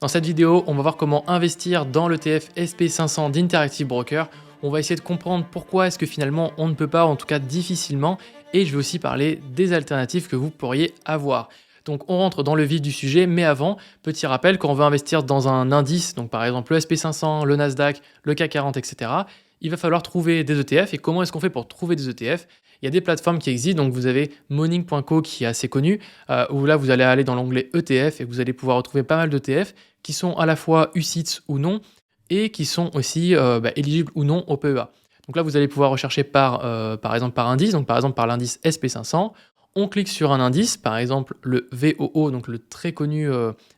Dans cette vidéo, on va voir comment investir dans l'ETF SP500 d'Interactive Broker. On va essayer de comprendre pourquoi est-ce que finalement on ne peut pas, en tout cas difficilement, et je vais aussi parler des alternatives que vous pourriez avoir. Donc on rentre dans le vif du sujet, mais avant, petit rappel, quand on veut investir dans un indice, donc par exemple le SP500, le Nasdaq, le CAC 40, etc., il va falloir trouver des ETF. Et comment est-ce qu'on fait pour trouver des ETF? Il y a des plateformes qui existent, donc vous avez Morning.co qui est assez connu, où là vous allez aller dans l'onglet ETF et vous allez pouvoir retrouver pas mal d'ETF qui sont à la fois UCITS ou non, et qui sont aussi éligibles ou non au PEA. Donc là, vous allez pouvoir rechercher par exemple par indice, donc par exemple par l'indice SP500. On clique sur un indice, par exemple le VOO, donc le très connu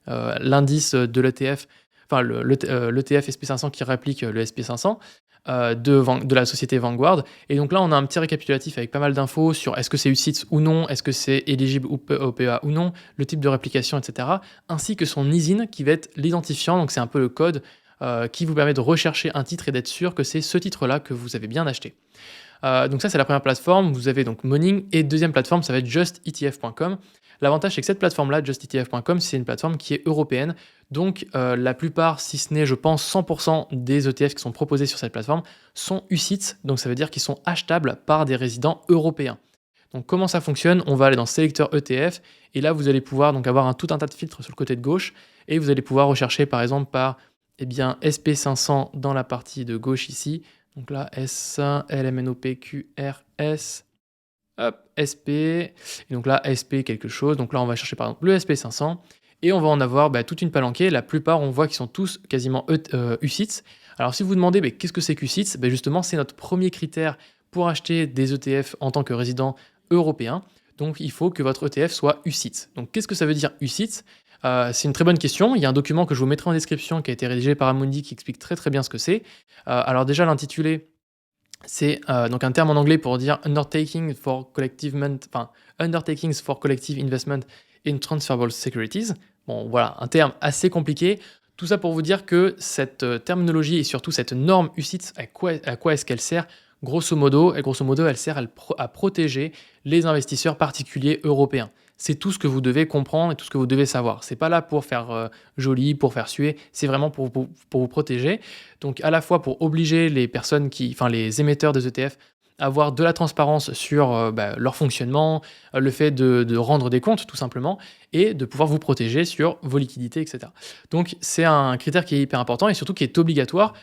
l'indice de l'ETF, enfin l'ETF SP500 qui réplique le SP500 de la société Vanguard. Et donc là, on a un petit récapitulatif avec pas mal d'infos sur est-ce que c'est UCITS ou non, est-ce que c'est éligible au PEA ou non, le type de réplication, etc. Ainsi que son ISIN qui va être l'identifiant, donc c'est un peu le code qui vous permet de rechercher un titre et d'être sûr que c'est ce titre-là que vous avez bien acheté. Donc ça, c'est la première plateforme. Vous avez donc Morning, et deuxième plateforme, ça va être justetf.com. L'avantage, c'est que cette plateforme-là, justetf.com, c'est une plateforme qui est européenne. Donc la plupart, si ce n'est, je pense, 100% des ETF qui sont proposés sur cette plateforme sont UCITS. Donc ça veut dire qu'ils sont achetables par des résidents européens. Donc comment ça fonctionne? On va aller dans Sélecteur ETF, et là, vous allez pouvoir donc avoir tout un tas de filtres sur le côté de gauche, et vous allez pouvoir rechercher par exemple par SP500 dans la partie de gauche ici. Donc là, S1, LMNOP, QRS, hop, SP, et donc là, SP quelque chose. Donc là, on va chercher par exemple le SP500, et on va en avoir toute une palanquée. La plupart, on voit qu'ils sont tous quasiment UCITS. Alors si vous vous demandez qu'est-ce que c'est qu'UCITS, justement, c'est notre premier critère pour acheter des ETF en tant que résident européen. Donc il faut que votre ETF soit UCITS. Donc qu'est-ce que ça veut dire UCITS? C'est une très bonne question. Il y a un document que je vous mettrai en description qui a été rédigé par Amundi qui explique très très bien ce que c'est. Alors déjà, l'intitulé, c'est donc un terme en anglais pour dire Undertakings for Collective Investment in Transferable Securities. Bon, voilà, un terme assez compliqué. Tout ça pour vous dire que cette terminologie et surtout cette norme UCITS, à quoi est-ce qu'elle sert? Grosso modo, elle sert à protéger les investisseurs particuliers européens. C'est tout ce que vous devez comprendre et tout ce que vous devez savoir. C'est pas là pour faire joli, pour faire suer, c'est vraiment pour vous protéger. Donc à la fois pour obliger les personnes les émetteurs des ETF à avoir de la transparence sur leur fonctionnement, le fait de rendre des comptes tout simplement, et de pouvoir vous protéger sur vos liquidités, etc. Donc c'est un critère qui est hyper important et surtout qui est obligatoire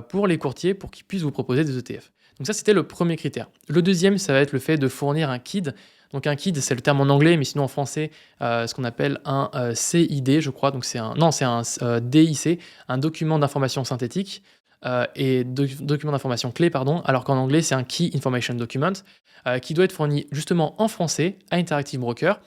pour les courtiers pour qu'ils puissent vous proposer des ETF. Donc ça, c'était le premier critère. Le deuxième, ça va être le fait de fournir un KID. Donc un KID, c'est le terme en anglais, mais sinon en français, ce qu'on appelle un CID, je crois. Donc c'est un DIC, un document d'information synthétique document d'information clé, pardon, alors qu'en anglais, c'est un Key Information Document qui doit être fourni justement en français à Interactive Broker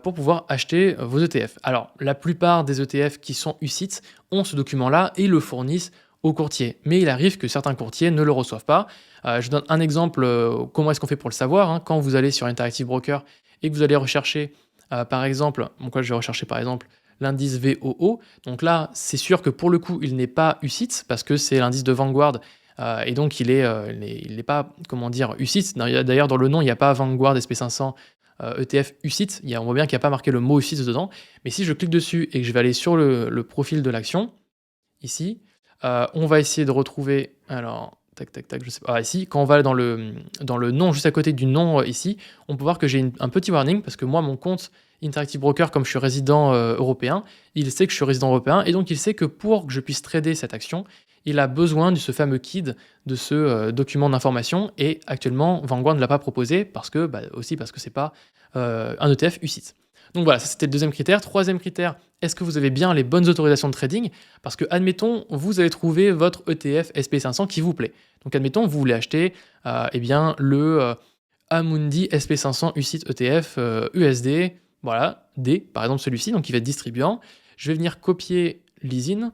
pour pouvoir acheter vos ETF. Alors, la plupart des ETF qui sont UCITS ont ce document-là et le fournissent aux courtiers. Mais il arrive que certains courtiers ne le reçoivent pas. Je donne un exemple, comment est-ce qu'on fait pour le savoir, hein. Quand vous allez sur Interactive Broker et que vous allez rechercher, par exemple, je vais rechercher par exemple l'indice VOO. Donc là, c'est sûr que pour le coup, il n'est pas UCITS parce que c'est l'indice de Vanguard et donc il n'est pas, comment dire, UCITS. D'ailleurs, dans le nom, il n'y a pas Vanguard SP500 ETF UCITS. On voit bien qu'il n'y a pas marqué le mot UCITS dedans. Mais si je clique dessus et que je vais aller sur le profil de l'action, ici, on va essayer de retrouver. Alors, tac, je sais pas. Ah, ici, quand on va dans le nom, juste à côté du nom ici, on peut voir que j'ai un petit warning parce que moi, mon compte Interactive Broker, comme je suis résident européen, il sait que je suis résident européen et donc il sait que pour que je puisse trader cette action, il a besoin de ce fameux KID, de ce document d'information, et actuellement, Vanguard ne l'a pas proposé aussi parce que c'est pas un ETF UCITS. Donc voilà, ça c'était le deuxième critère. Troisième critère, est-ce que vous avez bien les bonnes autorisations de trading? Parce que, admettons, vous avez trouvé votre ETF SP500 qui vous plaît. Donc, admettons, vous voulez acheter le Amundi SP500 UCITS ETF USD, voilà, D, par exemple celui-ci, donc il va être distribuant. Je vais venir copier l'ISIN,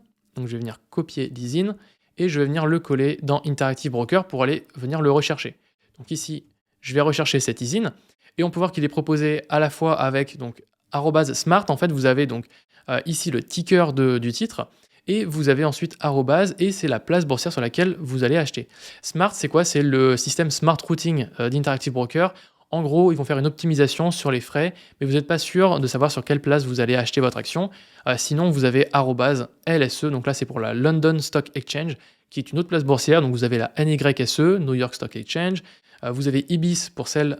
et je vais venir le coller dans Interactive Broker pour aller venir le rechercher. Donc ici, je vais rechercher cet ISIN, et on peut voir qu'il est proposé à la fois avec donc @smart. En fait, vous avez donc ici le ticker du titre, et vous avez ensuite arrobase, et c'est la place boursière sur laquelle vous allez acheter. Smart, c'est quoi? C'est le système Smart Routing d'Interactive Broker. En gros, ils vont faire une optimisation sur les frais, mais vous n'êtes pas sûr de savoir sur quelle place vous allez acheter votre action. Sinon, vous avez @LSE, donc là c'est pour la London Stock Exchange, qui est une autre place boursière. Donc vous avez la NYSE, New York Stock Exchange. Vous avez IBIS pour celle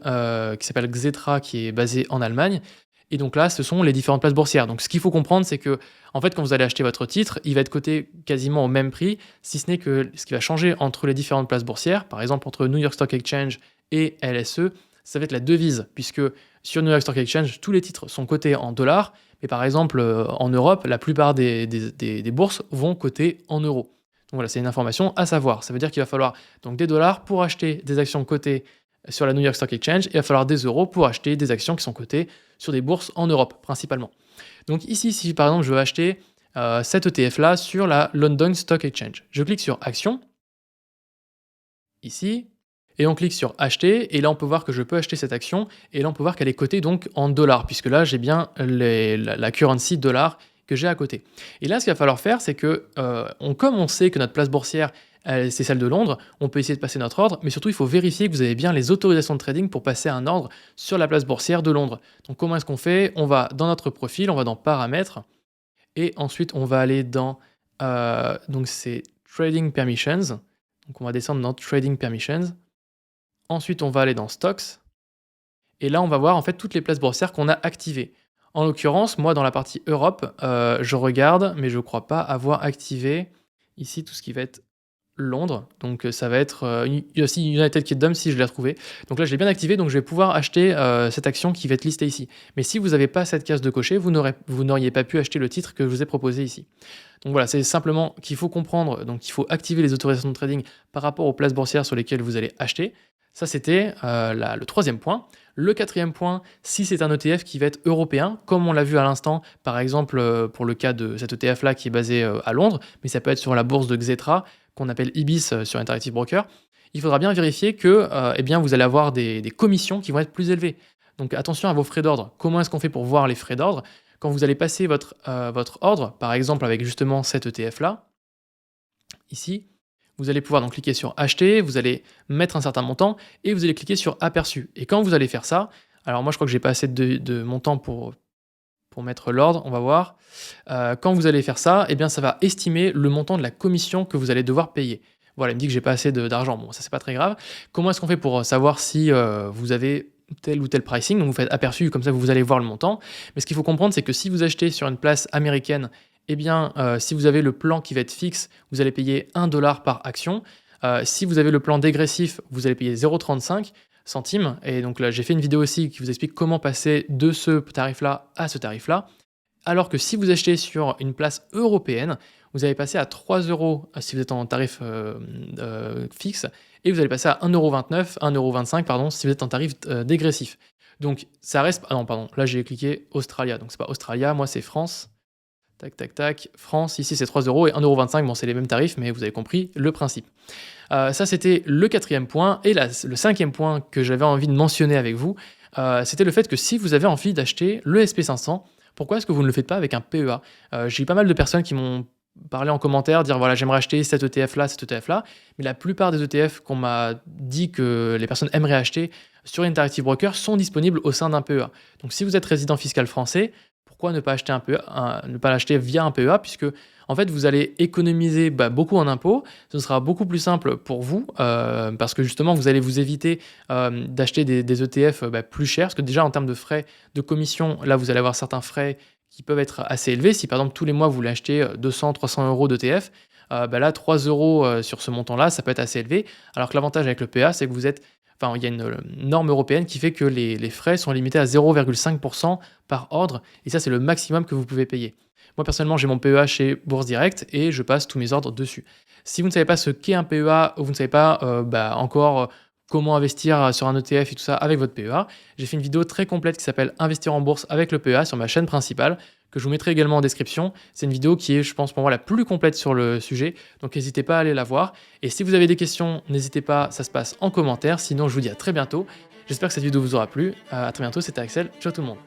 qui s'appelle Xetra, qui est basée en Allemagne. Et donc là, ce sont les différentes places boursières. Donc ce qu'il faut comprendre, c'est que en fait, quand vous allez acheter votre titre, il va être coté quasiment au même prix, si ce n'est que ce qui va changer entre les différentes places boursières, par exemple entre New York Stock Exchange et LSE, ça va être la devise, puisque sur New York Stock Exchange, tous les titres sont cotés en dollars, mais par exemple en Europe, la plupart des bourses vont coter en euros. Donc voilà, c'est une information à savoir. Ça veut dire qu'il va falloir donc des dollars pour acheter des actions cotées sur la New York Stock Exchange, et il va falloir des euros pour acheter des actions qui sont cotées sur des bourses en Europe, principalement. Donc ici, si par exemple je veux acheter cet ETF-là sur la London Stock Exchange, je clique sur Action, ici, et on clique sur Acheter, et là on peut voir que je peux acheter cette action, et là on peut voir qu'elle est cotée donc en dollars, puisque là j'ai bien la currency dollar que j'ai à côté. Et là, ce qu'il va falloir faire, c'est que, comme on sait que notre place boursière, c'est celle de Londres, on peut essayer de passer notre ordre, mais surtout, il faut vérifier que vous avez bien les autorisations de trading pour passer un ordre sur la place boursière de Londres. Donc, comment est-ce qu'on fait? On va dans notre profil, on va dans Paramètres, et ensuite, on va aller dans, donc c'est Trading Permissions. Donc, on va descendre dans Trading Permissions. Ensuite, on va aller dans Stocks, et là, on va voir en fait toutes les places boursières qu'on a activées. En l'occurrence, moi, dans la partie Europe, je regarde, mais je ne crois pas avoir activé ici tout ce qui va être Londres. Donc, ça va être il y a aussi United Kingdom si je l'ai retrouvé. Donc là, je l'ai bien activé, donc je vais pouvoir acheter cette action qui va être listée ici. Mais si vous n'avez pas cette case de cocher, vous n'auriez pas pu acheter le titre que je vous ai proposé ici. Donc voilà, c'est simplement qu'il faut comprendre. Donc, il faut activer les autorisations de trading par rapport aux places boursières sur lesquelles vous allez acheter. Ça, c'était le troisième point. Le quatrième point, si c'est un ETF qui va être européen, comme on l'a vu à l'instant, par exemple pour le cas de cet ETF-là qui est basé à Londres, mais ça peut être sur la bourse de Xetra, qu'on appelle IBIS sur Interactive Broker, il faudra bien vérifier que eh bien, vous allez avoir des commissions qui vont être plus élevées. Donc attention à vos frais d'ordre. Comment est-ce qu'on fait pour voir les frais d'ordre? Quand vous allez passer votre ordre, par exemple avec justement cet ETF-là, ici, vous allez pouvoir donc cliquer sur Acheter, vous allez mettre un certain montant et vous allez cliquer sur Aperçu. Et quand vous allez faire ça, alors moi je crois que j'ai pas assez de montant pour mettre l'ordre, on va voir. Quand vous allez faire ça, eh bien ça va estimer le montant de la commission que vous allez devoir payer. Voilà, il me dit que j'ai pas assez d'argent. Bon, ça c'est pas très grave. Comment est-ce qu'on fait pour savoir si vous avez tel ou tel pricing? Donc vous faites Aperçu, comme ça vous allez voir le montant. Mais ce qu'il faut comprendre, c'est que si vous achetez sur une place américaine, eh bien, si vous avez le plan qui va être fixe, vous allez payer 1 dollar par action. Si vous avez le plan dégressif, vous allez payer 0,35 centimes. Et donc là, j'ai fait une vidéo aussi qui vous explique comment passer de ce tarif-là à ce tarif-là. Alors que si vous achetez sur une place européenne, vous allez passer à 3 euros si vous êtes en tarif fixe, et vous allez passer à 1,29 1,25 pardon, si vous êtes en tarif dégressif. Donc ça reste... Ah non, pardon, là j'ai cliqué Australia, donc c'est pas Australia, moi c'est France. Tac, tac, tac. France, ici c'est 3 euros et 1,25 €. Bon, c'est les mêmes tarifs, mais vous avez compris le principe. Ça, c'était le quatrième point. Et là, le cinquième point que j'avais envie de mentionner avec vous, c'était le fait que si vous avez envie d'acheter le SP500, pourquoi est-ce que vous ne le faites pas avec un PEA? J'ai eu pas mal de personnes qui m'ont parlé en commentaire, dire voilà, j'aimerais acheter cet ETF-là, cet ETF-là. Mais la plupart des ETF qu'on m'a dit que les personnes aimeraient acheter sur Interactive Broker sont disponibles au sein d'un PEA. Donc, si vous êtes résident fiscal français, pourquoi ne pas acheter ne pas l'acheter via un PEA, puisque en fait vous allez économiser beaucoup en impôts, ce sera beaucoup plus simple pour vous parce que justement vous allez vous éviter d'acheter des ETF plus chers, parce que déjà en termes de frais de commission, là vous allez avoir certains frais qui peuvent être assez élevés. Si par exemple tous les mois vous voulez acheter 200-300 € d'ETF, là 3 € sur ce montant-là, ça peut être assez élevé, alors que l'avantage avec le PEA, c'est que vous êtes... Enfin, il y a une norme européenne qui fait que les frais sont limités à 0,5% par ordre, et ça, c'est le maximum que vous pouvez payer. Moi, personnellement, j'ai mon PEA chez Bourse Direct et je passe tous mes ordres dessus. Si vous ne savez pas ce qu'est un PEA, ou vous ne savez pas encore comment investir sur un ETF et tout ça avec votre PEA, j'ai fait une vidéo très complète qui s'appelle Investir en bourse avec le PEA sur ma chaîne principale, que je vous mettrai également en description. C'est une vidéo qui est, je pense, pour moi la plus complète sur le sujet, donc n'hésitez pas à aller la voir. Et si vous avez des questions, n'hésitez pas, ça se passe en commentaire. Sinon, je vous dis à très bientôt. J'espère que cette vidéo vous aura plu. À très bientôt, c'était Axel. Ciao tout le monde.